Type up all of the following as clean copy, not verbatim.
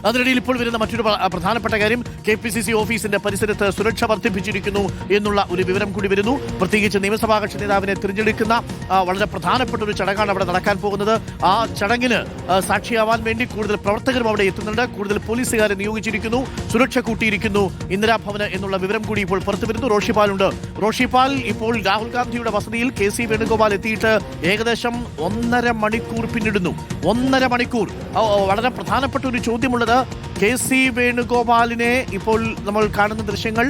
അതിനിടയിൽ ഇപ്പോൾ വരുന്ന മറ്റൊരു പ്രധാനപ്പെട്ട കാര്യം KPCC ഓഫീസിന്റെ പരിസരത്ത് സുരക്ഷ വർദ്ധിപ്പിച്ചിരിക്കുന്നു എന്നുള്ള ഒരു വിവരം കൂടി വരുന്നു. പ്രത്യേകിച്ച് നിയമസഭാ കക്ഷി നേതാവിനെ തിരഞ്ഞെടുക്കുന്ന വളരെ പ്രധാനപ്പെട്ട ഒരു ചടങ്ങാണ് അവിടെ നടക്കാൻ പോകുന്നത്. ആ ചടങ്ങിന് സാക്ഷിയാവാൻ വേണ്ടി കൂടുതൽ പ്രവർത്തകരും അവിടെ എത്തുന്നുണ്ട്. കൂടുതൽ പോലീസുകാരെ നിയോഗിച്ചിരിക്കുന്നു, സുരക്ഷ കൂട്ടിയിരിക്കുന്നു ഇന്ദിരാഭവന് എന്നുള്ള വിവരം കൂടി ഇപ്പോൾ പുറത്തു വരുന്നു. റോഷിപാലുണ്ട്. റോഷിപാൽ, ഇപ്പോൾ രാഹുൽ ഗാന്ധിയുടെ വസതിയിൽ KC വേണുഗോപാൽ എത്തിയിട്ട് ഏകദേശം 1.5 മണിക്കൂർ പിന്നിടുന്നു. 1.5 മണിക്കൂർ. വളരെ പ്രധാനപ്പെട്ട ഒരു ചോദ്യമുള്ളത്, KC വേണുഗോപാലിനെ ഇപ്പോൾ നമ്മൾ കാണുന്ന ദൃശ്യങ്ങൾ,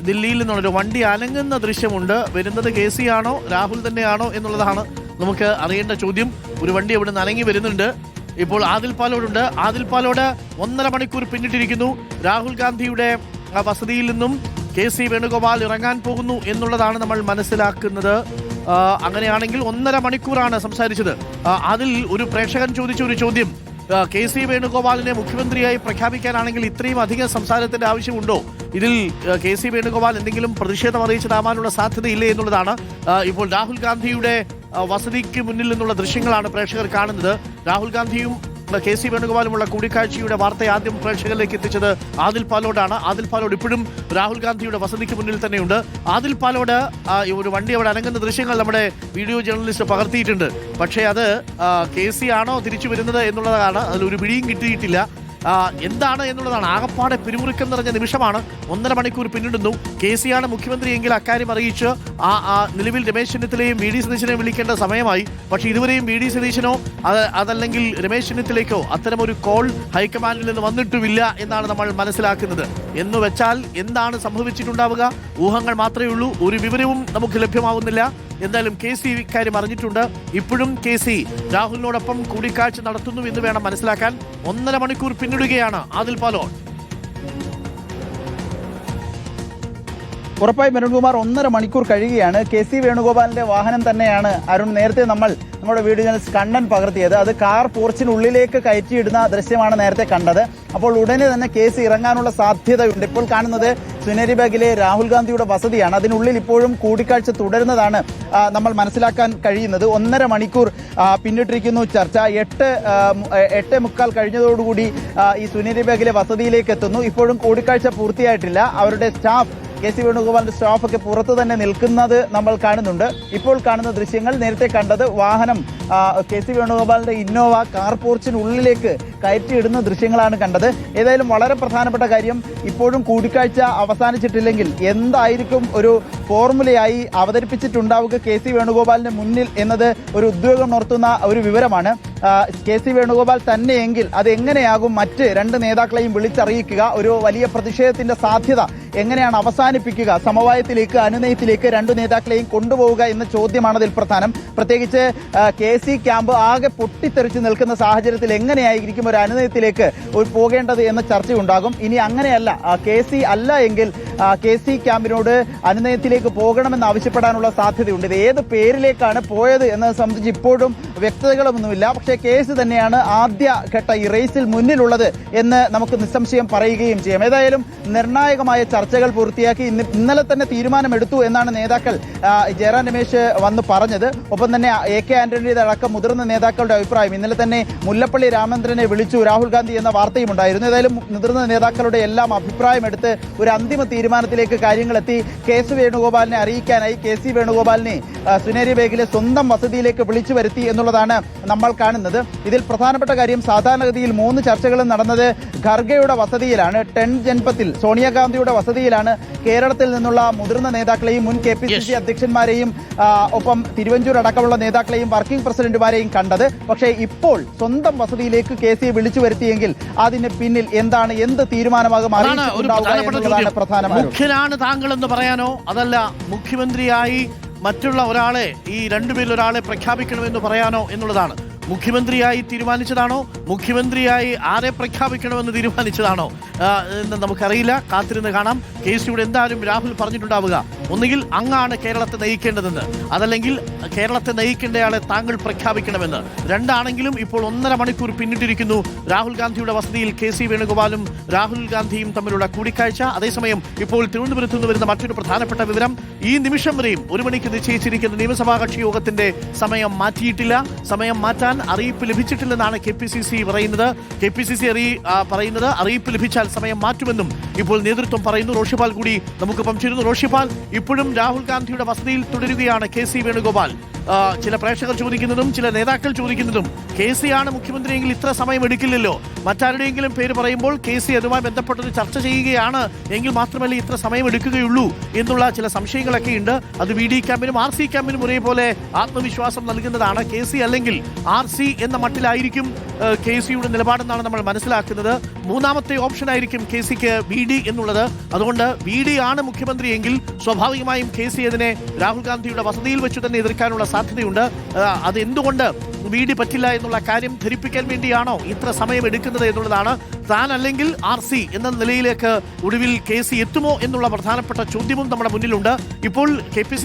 ദില്ലിയിൽ നിന്നുള്ളൊരു വണ്ടി അനങ്ങുന്ന ദൃശ്യമുണ്ട്. വരുന്നത് KC ആണോ രാഹുൽ തന്നെയാണോ എന്നുള്ളതാണ് നമുക്ക് അറിയേണ്ട ചോദ്യം. ഒരു വണ്ടി അവിടെ നിന്ന് അനങ്ങി വരുന്നുണ്ട്. ഇപ്പോൾ ആദിൽ പാലോടുണ്ട്. ആദിൽ പാലോട് 1.5 മണിക്കൂർ പിന്നിട്ടിരിക്കുന്നു. രാഹുൽ ഗാന്ധിയുടെ വസതിയിൽ നിന്നും KC വേണുഗോപാൽ ഇറങ്ങാൻ പോകുന്നു എന്നുള്ളതാണ് നമ്മൾ മനസ്സിലാക്കുന്നത്. അങ്ങനെയാണെങ്കിൽ 1.5 മണിക്കൂറാണ് സംസാരിച്ചത്. അതിൽ ഒരു പ്രേക്ഷകൻ ചോദിച്ച ഒരു ചോദ്യം, KC വേണുഗോപാലിനെ മുഖ്യമന്ത്രിയായി പ്രഖ്യാപിക്കാനാണെങ്കിൽ ഇത്രയും അധികം സംസാരത്തിന്റെ ആവശ്യമുണ്ടോ? ഇതിൽ KC വേണുഗോപാൽ എന്തെങ്കിലും പ്രതിഷേധം അറിയിച്ചതാവാനുള്ള സാധ്യതയില്ലേ എന്നുള്ളതാണ്. ഇപ്പോൾ രാഹുൽ ഗാന്ധിയുടെ വസതിക്ക് മുന്നിൽ നിന്നുള്ള ദൃശ്യങ്ങളാണ് പ്രേക്ഷകർ കാണുന്നത്. രാഹുൽ ഗാന്ധിയും KC വേണുഗോപാലുമുള്ള കൂടിക്കാഴ്ചയുടെ വാർത്ത ആദ്യം പ്രേക്ഷകരിലേക്ക് എത്തിച്ചത് ആദിൽ പാലോടാണ്. ആദിൽ പാലോട് ഇപ്പോഴും രാഹുൽ ഗാന്ധിയുടെ വസതിക്ക് മുന്നിൽ തന്നെയുണ്ട്. ആദിൽ പാലോട് ഒരു വണ്ടി അവിടെ അനങ്ങുന്ന ദൃശ്യങ്ങൾ നമ്മുടെ വീഡിയോ ജേർണലിസ്റ്റ് പകർത്തിയിട്ടുണ്ട്. പക്ഷേ അത് KC ആണോ തിരിച്ചു വരുന്നത് എന്നുള്ളതാണ്. അതിലൊരു പിടിയും കിട്ടിയിട്ടില്ല. എന്താണ് എന്നുള്ളതാണ് ആകപ്പാടെ പിരിമുറുക്കം നിറഞ്ഞ നിമിഷമാണ്. 1.5 മണിക്കൂർ പിന്നിടുന്നു. KC ആണ് മുഖ്യമന്ത്രിയെങ്കിൽ അക്കാര്യം അറിയിച്ച് നിലവിൽ രമേശ് ചെന്നിത്തലയും VD സതീശനെയും വിളിക്കേണ്ട സമയമായി. പക്ഷേ ഇതുവരെയും VD സതീശനോ അതല്ലെങ്കിൽ രമേശ് ചെന്നിത്തലയ്ക്കോ അത്തരമൊരു കോൾ ഹൈക്കമാൻഡിൽ നിന്ന് വന്നിട്ടുമില്ല എന്നാണ് നമ്മൾ മനസ്സിലാക്കുന്നത്. എന്ന് വെച്ചാൽ എന്താണ് സംഭവിച്ചിട്ടുണ്ടാവുക? ഊഹങ്ങൾ മാത്രമേ ഉള്ളൂ. ഒരു വിവരവും നമുക്ക് ലഭ്യമാവുന്നില്ല. എന്തായാലും KC ഇക്കാര്യം അറിഞ്ഞിട്ടുണ്ട്. ഇപ്പോഴും KC രാഹുലിനോടൊപ്പം കൂടിക്കാഴ്ച നടത്തുന്നു എന്ന് വേണം മനസ്സിലാക്കാൻ. 1.5 മണിക്കൂർ പിന്നിടുകയാണ് ആദിൽ പാലോട്. ഉറപ്പായും അരുൺകുമാർ, 1.5 മണിക്കൂർ കഴിയുകയാണ്. KC വേണുഗോപാലിന്റെ വാഹനം തന്നെയാണ് അരുൺ നേരത്തെ നമ്മുടെ വീഡിയോ ജേർണലിസ്റ്റ് കണ്ണൻ പകർത്തിയത്. അത് കാർ പോർച്ചിനുള്ളിലേക്ക് കയറ്റിയിടുന്ന ദൃശ്യമാണ് നേരത്തെ കണ്ടത്. അപ്പോൾ ഉടനെ തന്നെ KC ഇറങ്ങാനുള്ള സാധ്യതയുണ്ട്. ഇപ്പോൾ കാണുന്നത് സുനേരി ബാഗിലെ രാഹുൽ ഗാന്ധിയുടെ വസതിയാണ്. അതിനുള്ളിൽ ഇപ്പോഴും കൂടിക്കാഴ്ച തുടരുന്നതാണ് നമ്മൾ മനസ്സിലാക്കാൻ കഴിയുന്നത്. 1.5 മണിക്കൂർ പിന്നിട്ടിരിക്കുന്നു ചർച്ച. 8:45 കഴിഞ്ഞതോടുകൂടി ഈ സുനേരി ബാഗിലെ വസതിയിലേക്ക് എത്തുന്നു. ഇപ്പോഴും കൂടിക്കാഴ്ച പൂർത്തിയായിട്ടില്ല. അവരുടെ സ്റ്റാഫ്, KC വേണുഗോപാലിന്റെ സ്റ്റാഫൊക്കെ പുറത്ത് തന്നെ നിൽക്കുന്നത് നമ്മൾ കാണുന്നുണ്ട്. ഇപ്പോൾ കാണുന്ന ദൃശ്യങ്ങൾ, നേരത്തെ കണ്ടത് വാഹനം KC വേണുഗോപാലിന്റെ ഇന്നോവ കാർ പോർച്ചിനുള്ളിലേക്ക് കയറ്റിയിടുന്ന ദൃശ്യങ്ങളാണ് കണ്ടത്. ഏതായാലും വളരെ പ്രധാനപ്പെട്ട കാര്യം, ഇപ്പോഴും കൂടിക്കാഴ്ച അവസാനിച്ചിട്ടില്ലെങ്കിൽ എന്തായിരിക്കും ഒരു ഫോർമുലയായി അവതരിപ്പിച്ചിട്ടുണ്ടാവുക KC വേണുഗോപാലിന്റെ മുന്നിൽ എന്നത് ഒരു ഉദ്വേഗം ഉണർത്തുന്ന ഒരു വിവരമാണ്. KC വേണുഗോപാൽ തന്നെയെങ്കിൽ അത് എങ്ങനെയാകും മറ്റ് 2 നേതാക്കളെയും വിളിച്ചറിയിക്കുക? ഒരു വലിയ പ്രതിഷേധത്തിന്റെ സാധ്യത എങ്ങനെയാണ് അവസാനിപ്പിക്കുക? സമവായത്തിലേക്ക്, അനുനയത്തിലേക്ക് 2 നേതാക്കളെയും കൊണ്ടുപോവുക എന്ന ചോദ്യമാണ് അതിൽ പ്രധാനം. പ്രത്യേകിച്ച് KC ക്യാമ്പ് ആകെ പൊട്ടിത്തെറിച്ച് നിൽക്കുന്ന സാഹചര്യത്തിൽ എങ്ങനെയായിരിക്കും ഒരു അനുനയത്തിലേക്ക് പോകേണ്ടത് എന്ന ചർച്ചയുണ്ടാകും. ഇനി അങ്ങനെയല്ല, KC അല്ല എങ്കിൽ KC ക്യാമ്പിനോട് അനുനയത്തിലേക്ക് പോകണമെന്ന് ആവശ്യപ്പെടാനുള്ള സാധ്യതയുണ്ട്. ഇത് ഏത് പേരിലേക്കാണ് പോയത് എന്നത് സംബന്ധിച്ച് ഇപ്പോഴും വ്യക്തതകളൊന്നുമില്ല. പക്ഷേ KC തന്നെയാണ് ആദ്യഘട്ട ഈ റേസിൽ മുന്നിലുള്ളത് എന്ന് നമുക്ക് നിസ്സംശയം പറയുകയും ചെയ്യാം. ഏതായാലും നിർണായകമായ ചർച്ചകൾ പൂർത്തിയാക്കി ഇന്നലെ തന്നെ തീരുമാനമെടുത്തു എന്നാണ് നേതാക്കൾ ജയറാം രമേശ് വന്ന് പറഞ്ഞത്. ഒപ്പം തന്നെ AK ആന്റണിയുടെ അടക്കം മുതിർന്ന നേതാക്കളുടെ അഭിപ്രായം, ഇന്നലെ തന്നെ മുല്ലപ്പള്ളി രാമചന്ദ്രനെ വിളിച്ചു രാഹുൽ ഗാന്ധി എന്ന വാർത്തയും ഉണ്ടായിരുന്നു. ഏതായാലും മുതിർന്ന നേതാക്കളുടെ എല്ലാം അഭിപ്രായമെടുത്ത് ഒരു അന്തിമ തീരുമാനത്തിലേക്ക് കാര്യങ്ങളെത്തി. KC വേണുഗോപാലിനെ അറിയിക്കാനായി KC വേണുഗോപാലിനെ സുനേരി ബാഗിലെ സ്വന്തം വസതിയിലേക്ക് വിളിച്ചു വരുത്തി എന്നുള്ളതാണ് നമ്മൾ കാണുന്നത്. ഇതിൽ പ്രധാനപ്പെട്ട കാര്യം, സാധാരണഗതിയിൽ 3 ചർച്ചകളും നടന്നത് ഖർഗെയുടെ വസതിയിലാണ്. 10 ജൻപത്തിൽ സോണിയാഗാന്ധിയുടെ വസതിയിലാണ് കേരളത്തിൽ നിന്നുള്ള മുതിർന്ന നേതാക്കളെയും മുൻ KPCC അധ്യക്ഷന്മാരെയും ഒപ്പം തിരുവഞ്ചൂർ അടക്കമുള്ള നേതാക്കളെയും വർക്കിംഗ് പ്രസിഡന്റുമാരെയും കണ്ടത്. പക്ഷേ ഇപ്പോൾ സ്വന്തം വസതിയിലേക്ക് KC വിളിച്ചു വരുത്തിയെങ്കിൽ അതിന് പിന്നിൽ എന്താണ്, എന്ത് തീരുമാനമാകും അറിയിച്ചിട്ടുണ്ടാവുക? പ്രധാനമാണ്. മുഖ്യനാണ് താങ്കൾ എന്ന് പറയാനോ, അതല്ല മുഖ്യമന്ത്രിയായി മറ്റുള്ള ഒരാളെ, ഈ 2 പേരിൽ ഒരാളെ പ്രഖ്യാപിക്കണമെന്ന് പറയാനോ എന്നുള്ളതാണ്. മുഖ്യമന്ത്രിയായി തീരുമാനിച്ചതാണോ, മുഖ്യമന്ത്രിയായി ആരെ പ്രഖ്യാപിക്കണമെന്ന് തീരുമാനിച്ചതാണോ എന്ന് നമുക്കറിയില്ല. കാത്തിരുന്ന് കാണാം. KCയോട് എന്തായാലും രാഹുൽ പറഞ്ഞിട്ടുണ്ടാവുക, ഒന്നുകിൽ അങ്ങാണ് കേരളത്തെ നയിക്കേണ്ടതെന്ന്, അതല്ലെങ്കിൽ കേരളത്തെ നയിക്കേണ്ടയാളെ താങ്കൾ പ്രഖ്യാപിക്കണമെന്ന്. രണ്ടാണെങ്കിലും ഇപ്പോൾ 1.5 മണിക്കൂർ പിന്നിട്ടിരിക്കുന്നു രാഹുൽ ഗാന്ധിയുടെ വസതിയിൽ KC വേണുഗോപാലും രാഹുൽ ഗാന്ധിയും തമ്മിലുള്ള കൂടിക്കാഴ്ച. അതേസമയം ഇപ്പോൾ തിരുവനന്തപുരത്ത് നിന്ന് വരുന്ന മറ്റൊരു പ്രധാനപ്പെട്ട വിവരം, ഈ നിമിഷം വരെയും 1 മണിക്ക് നിശ്ചയിച്ചിരിക്കുന്ന നിയമസഭാ കക്ഷി യോഗത്തിന്റെ സമയം മാറ്റിയിട്ടില്ല. സമയം മാറ്റാൻ അറിയിപ്പ് ലഭിച്ചിട്ടില്ലെന്നാണ് KPCC പറയുന്നത്. പറയുന്നത് അറിയിപ്പ് ലഭിച്ചാൽ സമയം മാറ്റുമെന്നും ഇപ്പോൾ നേതൃത്വം പറയുന്നു. റോഷിപാൽ കൂടി നമുക്കൊപ്പം ചേരുന്നു. റോഷിപാൽ, ഇപ്പോഴും രാഹുൽ ഗാന്ധിയുടെ വസതിയിൽ തുടരുകയാണ് KC വേണുഗോപാൽ. ചില പ്രേക്ഷകർ ചോദിക്കുന്നതും ചില നേതാക്കൾ ചോദിക്കുന്നതും KC ആണ് മുഖ്യമന്ത്രിയെങ്കിൽ ഇത്ര സമയം എടുക്കില്ലല്ലോ, മറ്റാരുടെയെങ്കിലും പേര് പറയുമ്പോൾ KC അതുമായി ബന്ധപ്പെട്ടൊരു ചർച്ച ചെയ്യുകയാണ് എങ്കിൽ മാത്രമല്ലേ ഇത്ര സമയം എടുക്കുകയുള്ളൂ എന്നുള്ള ചില സംശയങ്ങളൊക്കെ ഉണ്ട്. അത് VD ക്യാമ്പിനും RC ക്യാമ്പിനും ഒരേപോലെ ആത്മവിശ്വാസം നൽകുന്നതാണ്. KC അല്ലെങ്കിൽ RC എന്ന മട്ടിലായിരിക്കും KCയുടെ നിലപാടെന്നാണ് നമ്മൾ മനസ്സിലാക്കുന്നത്. മൂന്നാമത്തെ ഓപ്ഷൻ ആയിരിക്കും KCക്ക് VD എന്നുള്ളത്. അതുകൊണ്ട് VD ആണ് മുഖ്യമന്ത്രിയെങ്കിൽ സ്വാഭാവികമായും KC അതിനെ രാഹുൽ ഗാന്ധിയുടെ വസതിയിൽ വെച്ച് തന്നെ എതിർക്കാനുള്ള സാധ്യതയുണ്ട്. അത് എന്തുകൊണ്ട് VD പറ്റില്ല എന്നുള്ള കാര്യം ധരിപ്പിക്കാൻ വേണ്ടിയാണോ ഇത്ര സമയം എടുക്കുന്നത് എന്നുള്ളതാണ്. താൻ അല്ലെങ്കിൽ RC എന്ന നിലയിലേക്ക് ഒടുവിൽ KC എത്തുമോ എന്നുള്ള പ്രധാനപ്പെട്ട ചോദ്യവും നമ്മുടെ മുന്നിലുണ്ട്. ഇപ്പോൾ KPCC